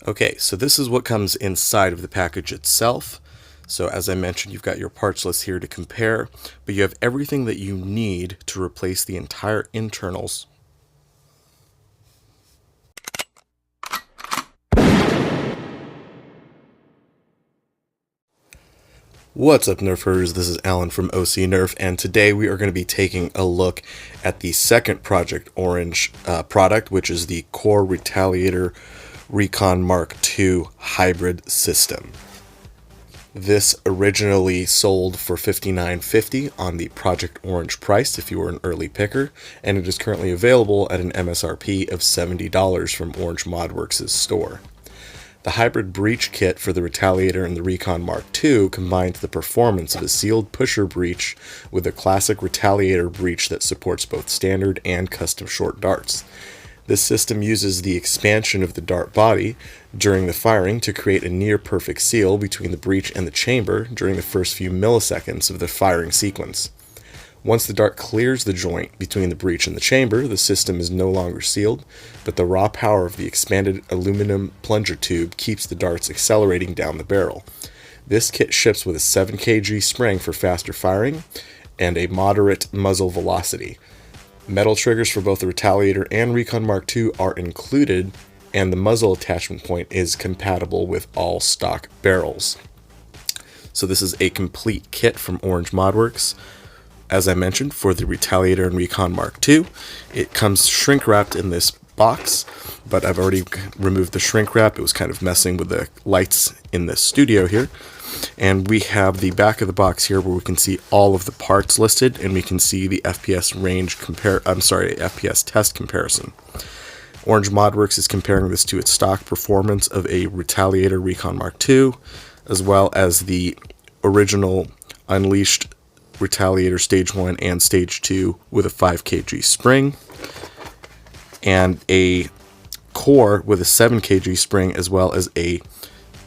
Okay, so this is what comes inside of the package itself. So as I mentioned, you've got your parts list here to compare, but you have everything that you need to replace the entire internals. What's up, Nerfers? This is Allan from OC Nerf, and today we are going to be taking a look at the second Project Orange product, which is the Core Retaliator Recon Mark II hybrid system. This originally sold for $59.50 on the Project Orange price if you were an early picker, and it is currently available at an MSRP of $70 from Orange ModWorks' store. The hybrid breech kit for the Retaliator and the Recon Mark II combines the performance of a sealed pusher breech with a classic Retaliator breech that supports both standard and custom short darts. This system uses the expansion of the dart body during the firing to create a near-perfect seal between the breech and the chamber during the first few milliseconds of the firing sequence. Once the dart clears the joint between the breech and the chamber, the system is no longer sealed, but the raw power of the expanded aluminum plunger tube keeps the darts accelerating down the barrel. This kit ships with a 7 kg spring for faster firing and a moderate muzzle velocity. Metal triggers for both the Retaliator and Recon Mark II are included, and the muzzle attachment point is compatible with all stock barrels. So this is a complete kit from Orange ModWorks. As I mentioned, for the Retaliator and Recon Mark II, it comes shrink wrapped in this box, but I've already removed the shrink wrap. It was kind of messing with the lights in the studio here. And we have the back of the box here where we can see all of the parts listed, and we can see the FPS FPS test comparison. Orange ModWorks is comparing this to its stock performance of a Retaliator Recon Mark II, as well as the original Unleashed Retaliator Stage 1 and Stage 2 with a 5 kg spring, and a core with a 7 kg spring, as well as a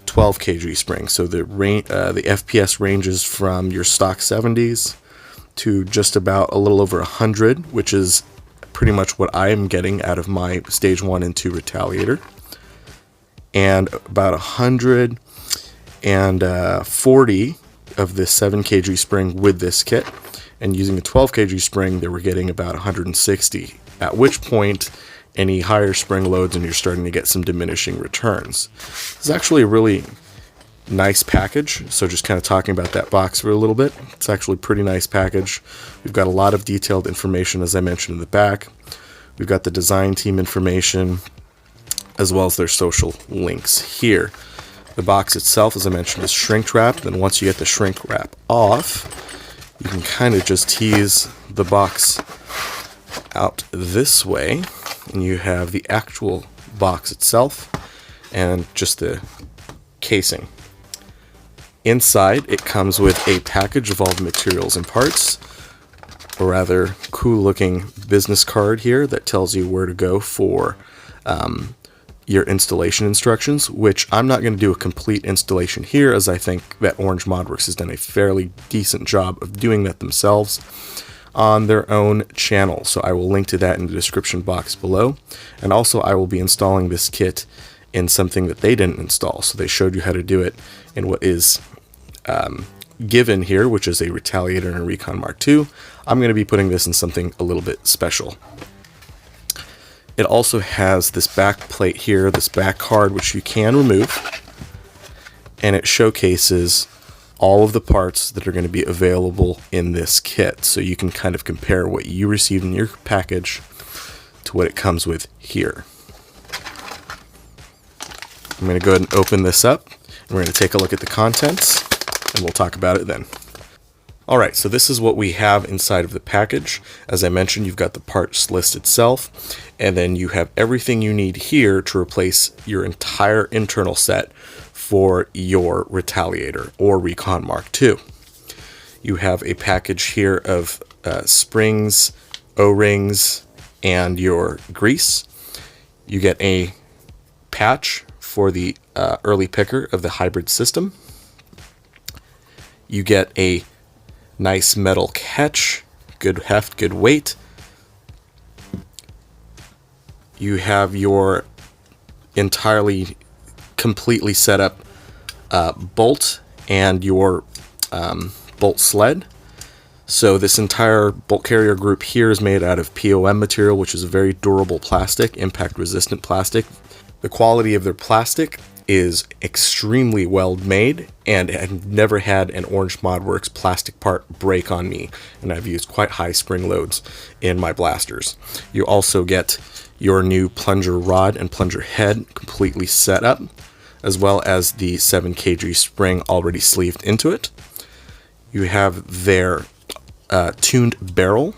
12 kg spring. So the FPS ranges from your stock 70s to just about a little over 100, which is pretty much what I am getting out of my Stage 1 and 2 Retaliator, and about 140 of this 7 kg spring with this kit, and using a 12 kg spring they were getting about 160, at which point any higher spring loads and you're starting to get some diminishing returns. It's actually a really nice package, so just kind of talking about that box for a little bit. It's actually a pretty nice package. We've got a lot of detailed information, as I mentioned, in the back. We've got the design team information as well as their social links here. The box itself, as I mentioned, is shrink wrapped, and once you get the shrink wrap off, you can kind of just tease the box out this way, and you have the actual box itself and just the casing. Inside, it comes with a package of all the materials and parts, a rather cool looking business card here that tells you where to go for your installation instructions, which I'm not going to do a complete installation here, as I think that Orange ModWorks has done a fairly decent job of doing that themselves on their own channel. So I will link to that in the description box below, and also I will be installing this kit in something that they didn't install. So they showed you how to do it in what is given here, which is a Retaliator and a Recon Mark II. I'm going to be putting this in something a little bit special. It also has this back plate here, this back card, which you can remove, and it showcases all of the parts that are going to be available in this kit, so you can kind of compare what you received in your package to what it comes with here. I'm going to go ahead and open this up, and we're going to take a look at the contents, and we'll talk about it then. Alright, so this is what we have inside of the package. As I mentioned, you've got the parts list itself, and then you have everything you need here to replace your entire internal set for your Retaliator or Recon Mark II. You have a package here of springs, O-rings, and your grease. You get a patch for the early picker of the hybrid system. You get a nice metal catch, good heft, good weight. You have your entirely completely set up bolt and your bolt sled. So this entire bolt carrier group here is made out of POM material, which is a very durable plastic, impact resistant plastic. The quality of their plastic is extremely well made, and I've never had an Orange ModWorks plastic part break on me, and I've used quite high spring loads in my blasters. You also get your new plunger rod and plunger head completely set up, as well as the 7 kg spring already sleeved into it. You have their tuned barrel.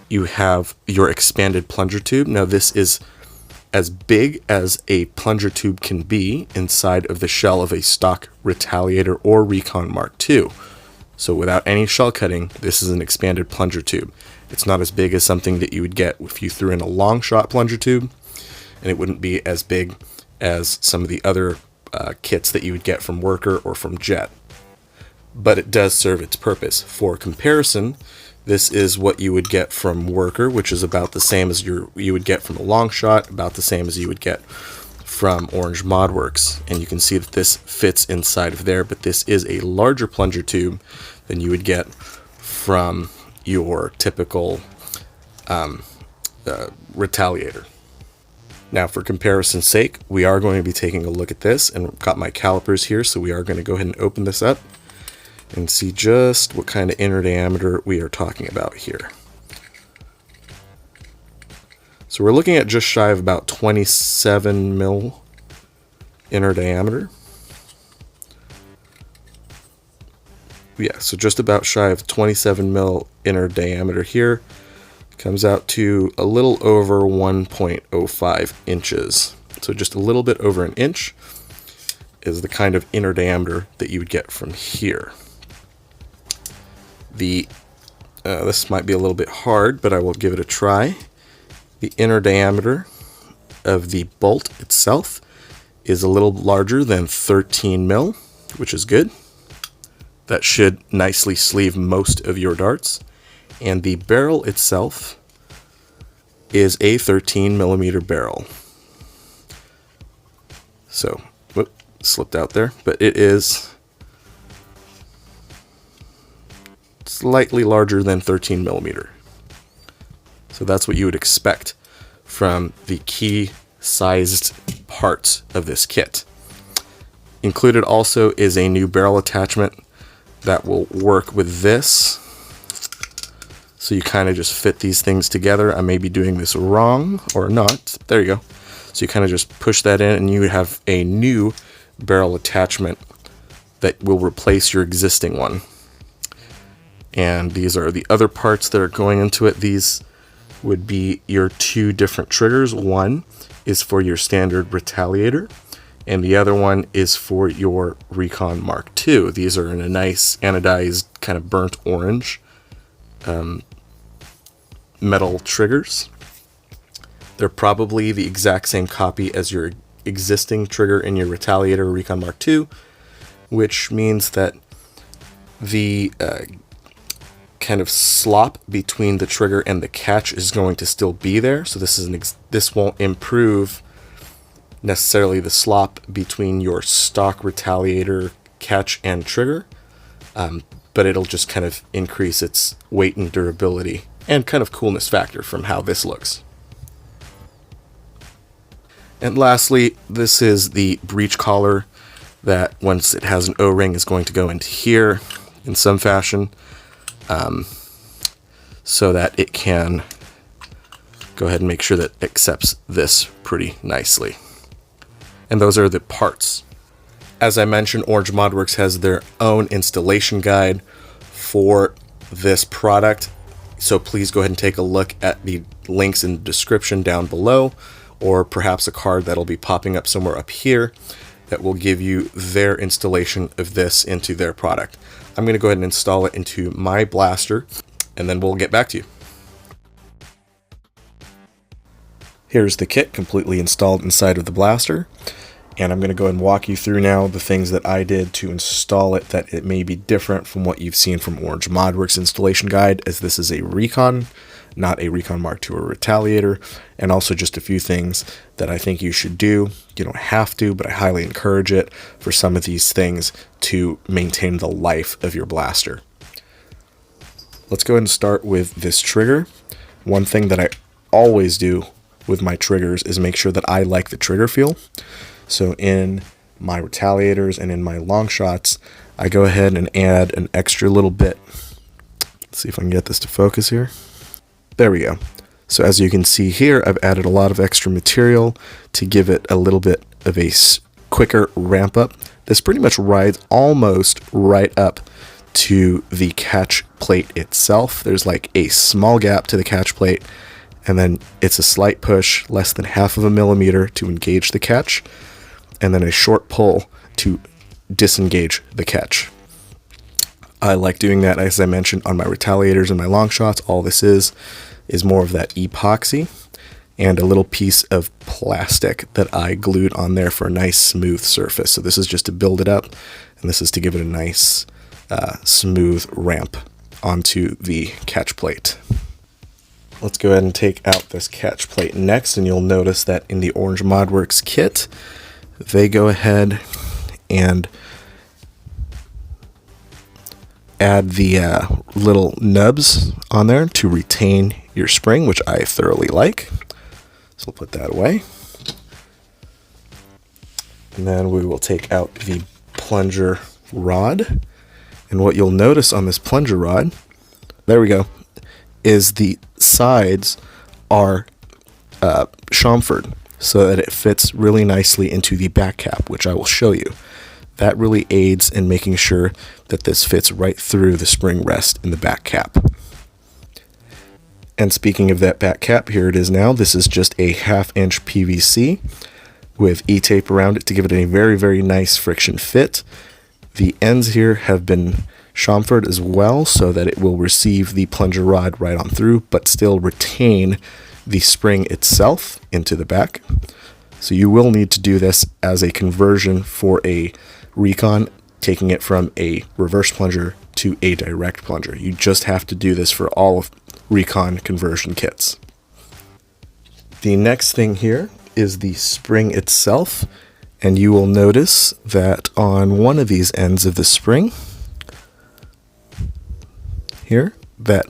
You have your expanded plunger tube. Now this is as big as a plunger tube can be inside of the shell of a stock Retaliator or Recon Mark II. So without any shell cutting, this is an expanded plunger tube. It's not as big as something that you would get if you threw in a long shot plunger tube, and it wouldn't be as big as some of the other kits that you would get from Worker or from Jet. But it does serve its purpose. For comparison, this is what you would get from Worker, which is about the same as you would get from a long shot, about the same as you would get from Orange ModWorks. And you can see that this fits inside of there, but this is a larger plunger tube than you would get from your typical Retaliator. Now, for comparison's sake, we are going to be taking a look at this, and I've got my calipers here, so we are going to go ahead and open this up and see just what kind of inner diameter we are talking about here. So we're looking at just shy of about 27 mil inner diameter. Yeah, so just about shy of 27 mil inner diameter here. Comes out to a little over 1.05 inches. So just a little bit over an inch is the kind of inner diameter that you would get from here. This might be a little bit hard, but I will give it a try. The inner diameter of the bolt itself is a little larger than 13 mil, which is good. That should nicely sleeve most of your darts. And the barrel itself is a 13 millimeter barrel. So, whoop, slipped out there, but it is slightly larger than 13 millimeter. So that's what you would expect from the key sized parts of this kit. Included also is a new barrel attachment that will work with this. So you kind of just fit these things together. I may be doing this wrong or not. There you go. So you kind of just push that in and you have a new barrel attachment that will replace your existing one. And these are the other parts that are going into it. These would be your two different triggers. One is for your standard Retaliator, and the other one is for your Recon Mark II. These are in a nice anodized kind of burnt orange metal triggers. They're probably the exact same copy as your existing trigger in your Retaliator Recon Mark II, which means that the kind of slop between the trigger and the catch is going to still be there. So this won't improve necessarily the slop between your stock Retaliator catch and trigger, but it'll just kind of increase its weight and durability and kind of coolness factor from how this looks. And lastly, this is the breech collar that, once it has an O-ring, is going to go into here in some fashion, so that it can go ahead and make sure that it accepts this pretty nicely. And those are the parts. As I mentioned, Orange ModWorks has their own installation guide for this product, so please go ahead and take a look at the links in the description down below, or perhaps a card that'll be popping up somewhere up here that will give you their installation of this into their product. I'm going to go ahead and install it into my blaster, and then we'll get back to you. Here's the kit completely installed inside of the blaster, and I'm going to go ahead and walk you through now the things that I did to install it that it may be different from what you've seen from Orange ModWorks installation guide, as this is a Recon not a Recon Mark II or Retaliator. And also just a few things that I think you should do. You don't have to, but I highly encourage it for some of these things to maintain the life of your blaster. Let's go ahead and start with this trigger. One thing that I always do with my triggers is make sure that I like the trigger feel. So in my Retaliators and in my long shots, I go ahead and add an extra little bit. Let's see if I can get this to focus here. There we go. So as you can see here, I've added a lot of extra material to give it a little bit of a quicker ramp up. This pretty much rides almost right up to the catch plate itself. There's like a small gap to the catch plate, and then it's a slight push, less than 1/2 millimeter to engage the catch, and then a short pull to disengage the catch. I like doing that, as I mentioned, on my Retaliators and my long shots. All this is more of that epoxy and a little piece of plastic that I glued on there for a nice smooth surface. So this is just to build it up, and this is to give it a nice smooth ramp onto the catch plate. Let's go ahead and take out this catch plate next, and you'll notice that in the Orange ModWorks kit, they go ahead and add the little nubs on there to retain your spring, which I thoroughly like. So we'll put that away. And then we will take out the plunger rod. And what you'll notice on this plunger rod, there we go, is the sides are chamfered so that it fits really nicely into the back cap, which I will show you. That really aids in making sure that this fits right through the spring rest in the back cap. And speaking of that back cap, here it is now. This is just a 1/2 inch PVC with E-tape around it to give it a very, very nice friction fit. The ends here have been chamfered as well so that it will receive the plunger rod right on through, but still retain the spring itself into the back. So you will need to do this as a conversion for a Recon, taking it from a reverse plunger to a direct plunger. You just have to do this for all of Recon conversion kits. The next thing here is the spring itself, and you will notice that on one of these ends of the spring here, that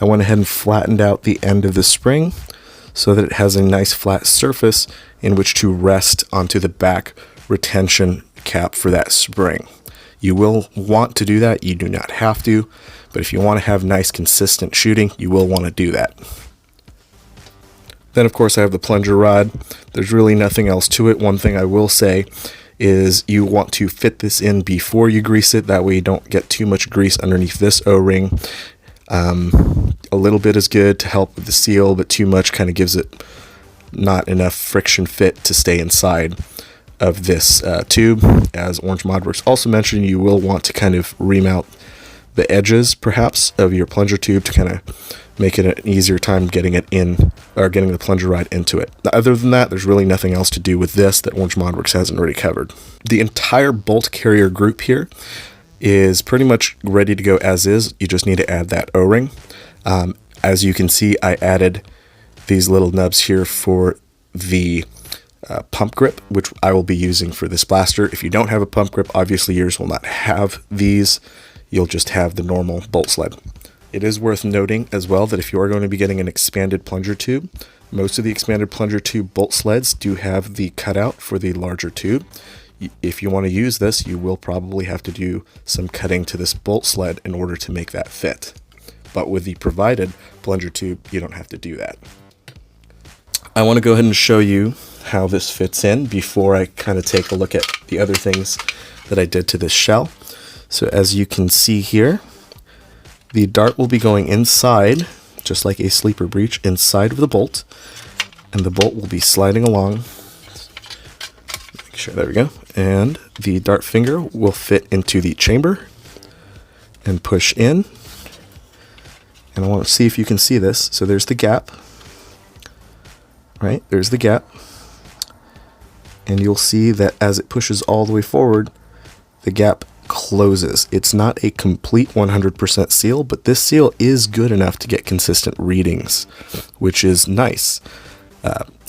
I went ahead and flattened out the end of the spring so that it has a nice flat surface in which to rest onto the back retention cap for that spring. You will want to do that. You do not have to, but if you want to have nice consistent shooting, you will want to do that. Then of course I have the plunger rod. There's really nothing else to it. One thing I will say is you want to fit this in before you grease it. That way you don't get too much grease underneath this O-ring. A little bit is good to help with the seal, but too much kind of gives it not enough friction fit to stay inside of this tube. As Orange ModWorks also mentioned, you will want to kind of remount the edges perhaps of your plunger tube to kind of make it an easier time getting it in, or getting the plunger rod into it. Other than that, there's really nothing else to do with this that Orange ModWorks hasn't already covered. The entire bolt carrier group here is pretty much ready to go as is. You just need to add that O-ring. As you can see, I added these little nubs here for the pump grip, which I will be using for this blaster. If you don't have a pump grip, obviously yours will not have these. You'll just have the normal bolt sled. It is worth noting as well that if you are going to be getting an expanded plunger tube, most of the expanded plunger tube bolt sleds do have the cutout for the larger tube. If you want to use this, you will probably have to do some cutting to this bolt sled in order to make that fit. But with the provided plunger tube, you don't have to do that. I want to go ahead and show you how this fits in before I kind of take a look at the other things that I did to this shell. So as you can see here, the dart will be going inside, just like a sleeper breech, inside of the bolt, and the bolt will be sliding along. Make sure, there we go. And the dart finger will fit into the chamber and push in. And I want to see if you can see this. So there's the gap. Right, there's the gap. And you'll see that as it pushes all the way forward, the gap closes. It's not a complete 100% seal, but this seal is good enough to get consistent readings, which is nice.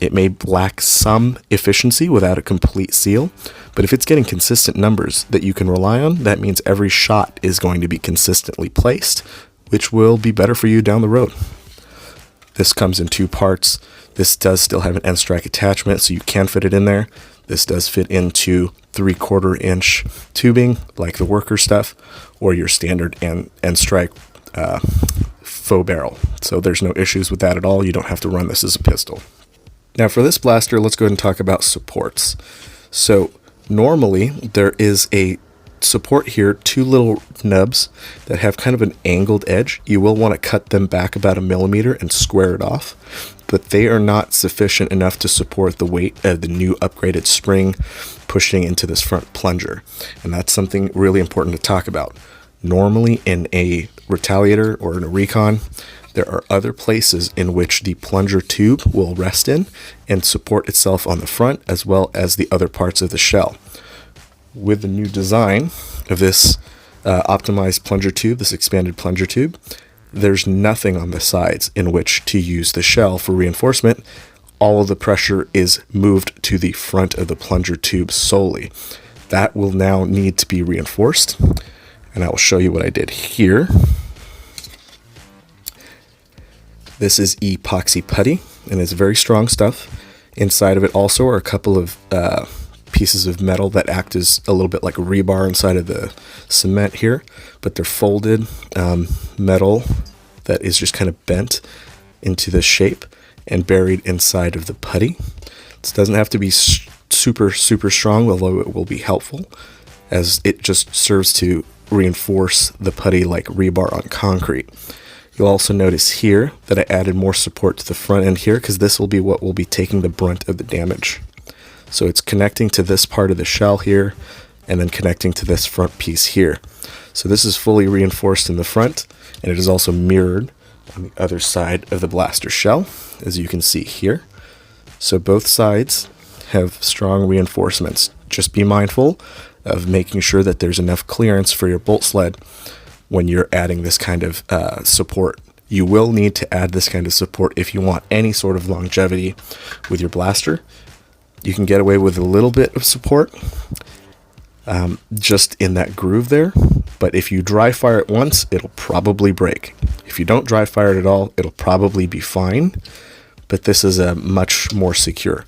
It may lack some efficiency without a complete seal, but if it's getting consistent numbers that you can rely on, that means every shot is going to be consistently placed, which will be better for you down the road. This comes in 2 parts. This does still have an end strike attachment, so you can fit it in there. This does fit into 3/4 inch tubing, like the worker stuff, or your standard end strike faux barrel. So there's no issues with that at all. You don't have to run this as a pistol. Now for this blaster, let's go ahead and talk about supports. So normally there is a support here, 2 little nubs that have kind of an angled edge. You will want to cut them back about 1 millimeter and square it off, but they are not sufficient enough to support the weight of the new upgraded spring pushing into this front plunger. And that's something really important to talk about. Normally in a Retaliator or in a Recon, there are other places in which the plunger tube will rest in and support itself on the front as well as the other parts of the shell. With the new design of this optimized plunger tube, this expanded plunger tube, there's nothing on the sides in which to use the shell for reinforcement. All of the pressure is moved to the front of the plunger tube solely. That will now need to be reinforced, and I will show you what I did here. This is epoxy putty, and it's very strong stuff. Inside of it also are a couple of pieces of metal that act as a little bit like a rebar inside of the cement here, but they're folded metal that is just kind of bent into this shape and buried inside of the putty. This doesn't have to be super strong, although it will be helpful, as it just serves to reinforce the putty like rebar on concrete. You'll also notice here that I added more support to the front end here, because this will be what will be taking the brunt of the damage. So it's connecting to this part of the shell here, and then connecting to this front piece here. So this is fully reinforced in the front, and it is also mirrored on the other side of the blaster shell, as you can see here. So both sides have strong reinforcements. Just be mindful of making sure that there's enough clearance for your bolt sled when you're adding this kind of support. You will need to add this kind of support if you want any sort of longevity with your blaster. You can get away with a little bit of support just in that groove there, but if you dry fire it once, it'll probably break. If you don't dry fire it at all, it'll probably be fine, but this is a much more secure.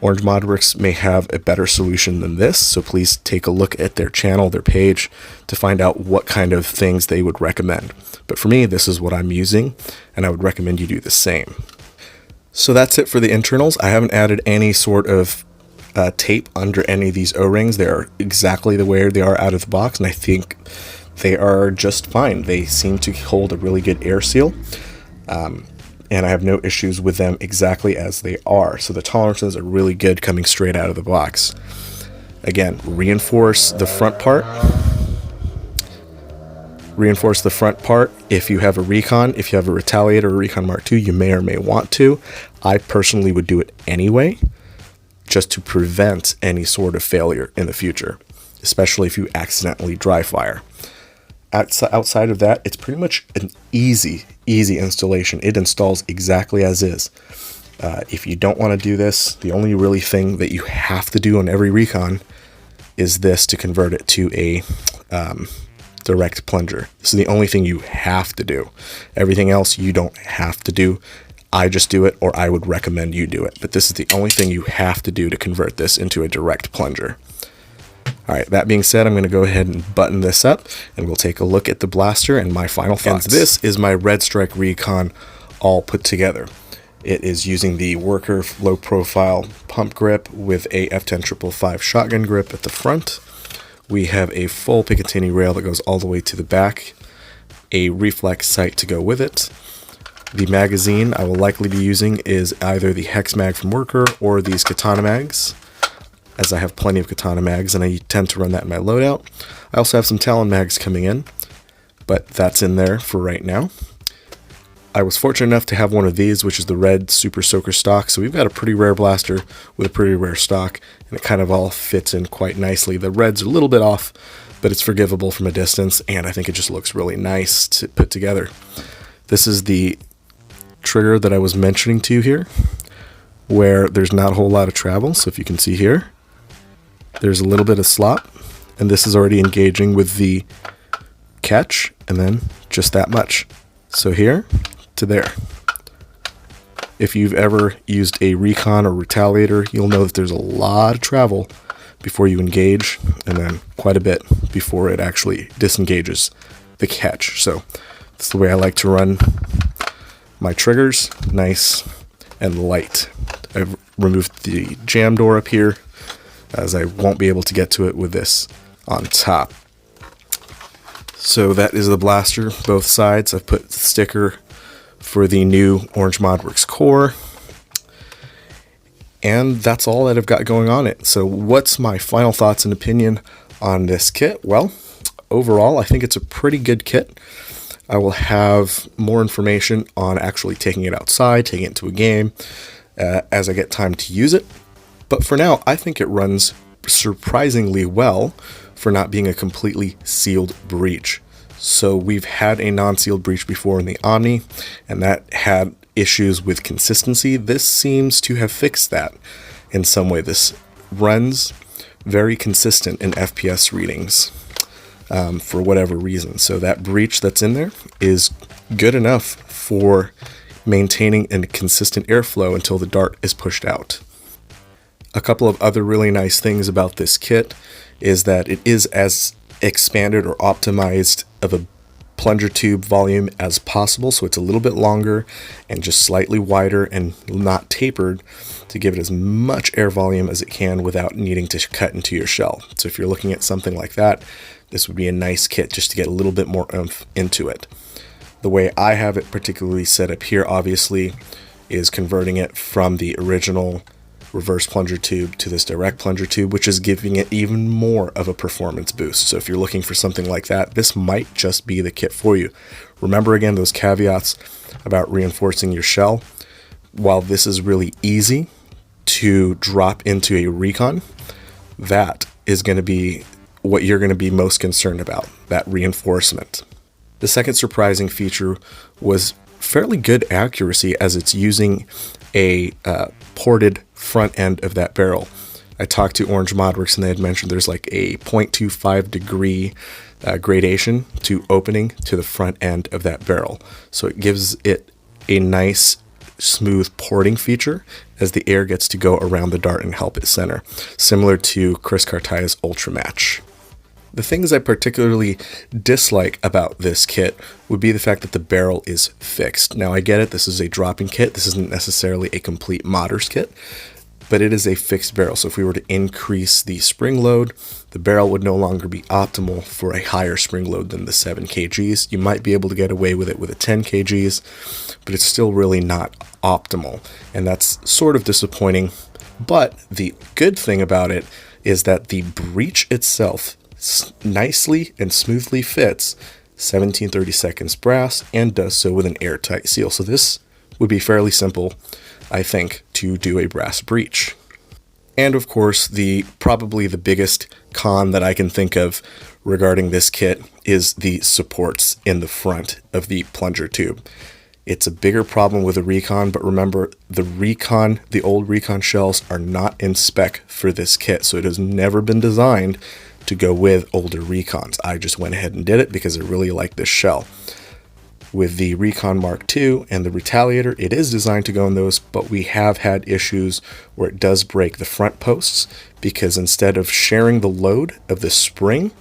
Orange Modworks may have a better solution than this, so please take a look at their channel, their page, to find out what kind of things they would recommend. But for me, this is what I'm using, and I would recommend you do the same. So that's it for the internals. I haven't added any sort of tape under any of these O-rings. They are exactly the way they are out of the box, and I think they are just fine. They seem to hold a really good air seal. And I have no issues with them exactly as they are. So the tolerances are really good coming straight out of the box. Again, reinforce the front part. Reinforce the front part. If you have a Recon, if you have a Retaliator or a Recon Mark II, you may or may want to. I personally would do it anyway, just to prevent any sort of failure in the future, especially if you accidentally dry fire. Outside of that, it's pretty much an easy installation. It installs exactly as is. If you don't want to do this, the only really thing that you have to do on every Recon is this to convert it to a direct plunger. This is the only thing you have to do. Everything else you don't have to do. I just do it, or I would recommend you do it. But this is the only thing you have to do to convert this into a direct plunger. Alright, that being said, I'm going to go ahead and button this up, and we'll take a look at the blaster and my final thoughts. And this is my Red Strike Recon all put together. It is using the worker low profile pump grip with a F10 555 shotgun grip at the front. We have a full Picatinny rail that goes all the way to the back, a reflex sight to go with it. The magazine I will likely be using is either the Hex Mag from Worker or these Katana mags, as I have plenty of Katana mags and I tend to run that in my loadout. I also have some Talon mags coming in, but that's in there for right now. I was fortunate enough to have one of these, which is the red Supersoaker stock. So we've got a pretty rare blaster with a pretty rare stock, and it kind of all fits in quite nicely. The red's a little bit off, but it's forgivable from a distance, and I think it just looks really nice to put together. This is the trigger that I was mentioning to you here, where there's not a whole lot of travel. So if you can see here, there's a little bit of slop, and this is already engaging with the catch, and then just that much. So here to there. If you've ever used a Recon or Retaliator, you'll know that there's a lot of travel before you engage, and then quite a bit before it actually disengages the catch. So that's the way I like to run my triggers, nice and light. I've removed the jam door up here, as I won't be able to get to it with this on top. So that is the blaster, both sides. I've put the sticker for the new Orange ModWorks core. And that's all that I've got going on it. So what's my final thoughts and opinion on this kit? Well, overall, I think it's a pretty good kit. I will have more information on actually taking it outside, taking it into a game, as I get time to use it. But for now, I think it runs surprisingly well for not being a completely sealed breech. So we've had a non-sealed breech before in the Omni, and that had issues with consistency. This seems to have fixed that in some way. This runs very consistent in FPS readings for whatever reason. So that breech that's in there is good enough for maintaining a consistent airflow until the dart is pushed out. A couple of other really nice things about this kit is that it is as expanded or optimized of a plunger tube volume as possible, so it's a little bit longer and just slightly wider and not tapered to give it as much air volume as it can without needing to cut into your shell. So if you're looking at something like that, this would be a nice kit just to get a little bit more oomph into it. The way I have it particularly set up here, obviously, is converting it from the original reverse plunger tube to this direct plunger tube, which is giving it even more of a performance boost. So if you're looking for something like that, this might just be the kit for you. Remember again those caveats about reinforcing your shell. While this is really easy to drop into a Recon, that is going to be what you're going to be most concerned about, that reinforcement. The second surprising feature was fairly good accuracy, as it's using a ported front end of that barrel. I talked to Orange ModWorks and they had mentioned there's like a 0.25 degree gradation to opening to the front end of that barrel. So it gives it a nice smooth porting feature as the air gets to go around the dart and help it center, similar to Chris Cartia's Ultra Match. The things I particularly dislike about this kit would be the fact that the barrel is fixed. Now I get it, this is a dropping kit, this isn't necessarily a complete modders kit, but it is a fixed barrel. So if we were to increase the spring load, the barrel would no longer be optimal for a higher spring load than the 7 kgs. You might be able to get away with it with a 10 kgs, but it's still really not optimal, and that's sort of disappointing. But the good thing about it is that the breech itself nicely and smoothly fits 17/32 brass and does so with an airtight seal. So this would be fairly simple, I think, to do a brass breech. And of course, probably the biggest con that I can think of regarding this kit is the supports in the front of the plunger tube. It's a bigger problem with the Recon, but remember, the old Recon shells are not in spec for this kit, so it has never been designed to go with older Recons. I just went ahead and did it because I really like this shell. With the Recon Mark II and the Retaliator, it is designed to go in those, but we have had issues where it does break the front posts because instead of sharing the load of the spring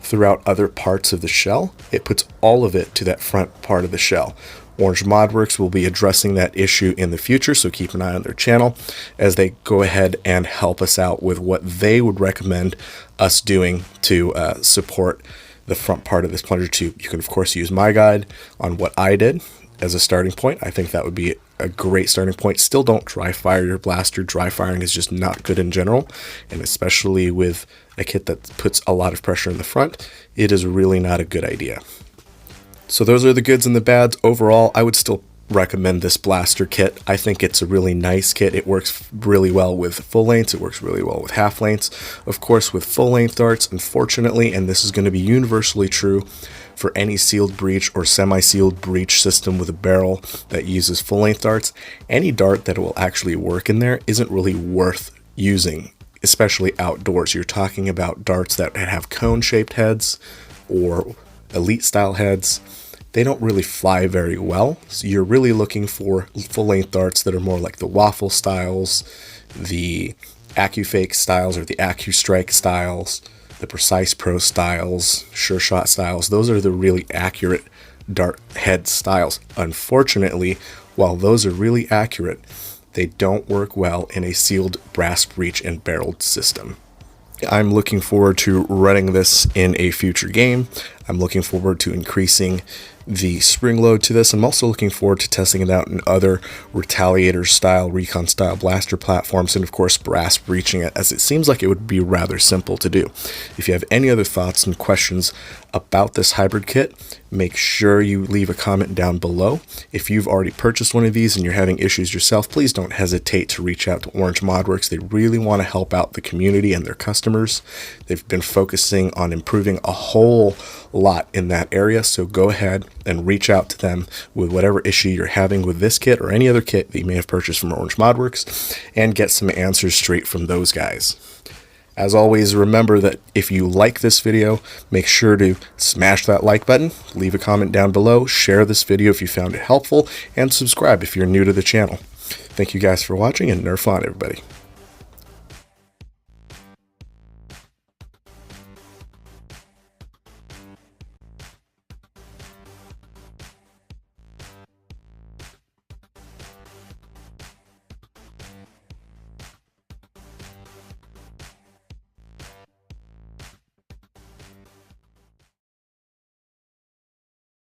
throughout other parts of the shell, it puts all of it to that front part of the shell. Orange ModWorks will be addressing that issue in the future, so keep an eye on their channel as they go ahead and help us out with what they would recommend us doing to support the front part of this plunger tube. You can of course use my guide on what I did as a starting point. I think that would be a great starting point. Still don't dry fire your blaster. Dry firing is just not good in general, and especially with a kit that puts a lot of pressure in the front, it is really not a good idea. So those are the goods and the bads. Overall, I would still recommend this blaster kit. I think it's a really nice kit. It works really well with full lengths. It works really well with half lengths. Of course, with full length darts, unfortunately, and this is going to be universally true for any sealed breech or semi-sealed breech system with a barrel that uses full length darts, any dart that will actually work in there isn't really worth using, especially outdoors. You're talking about darts that have cone-shaped heads or elite style heads. They don't really fly very well, so you're really looking for full-length darts that are more like the waffle styles, the AccuFake styles or the AccuStrike styles, the Precise Pro styles, Sure Shot styles. Those are the really accurate dart head styles. Unfortunately, while those are really accurate, they don't work well in a sealed brass breech and barreled system. I'm looking forward to running this in a future game. I'm looking forward to increasing the spring load to this. I'm also looking forward to testing it out in other Retaliator style, Recon style blaster platforms, and of course brass breaching it, as it seems like it would be rather simple to do. If you have any other thoughts and questions about this hybrid kit, make sure you leave a comment down below. If you've already purchased one of these and you're having issues yourself, please don't hesitate to reach out to Orange Modworks. They really want to help out the community and their customers. They've been focusing on improving a whole lot in that area, so go ahead and reach out to them with whatever issue you're having with this kit or any other kit that you may have purchased from Orange Modworks and get some answers straight from those guys. As always, remember that if you like this video, make sure to smash that like button, leave a comment down below, share this video if you found it helpful, and subscribe if you're new to the channel. Thank you guys for watching, and Nerf on, everybody.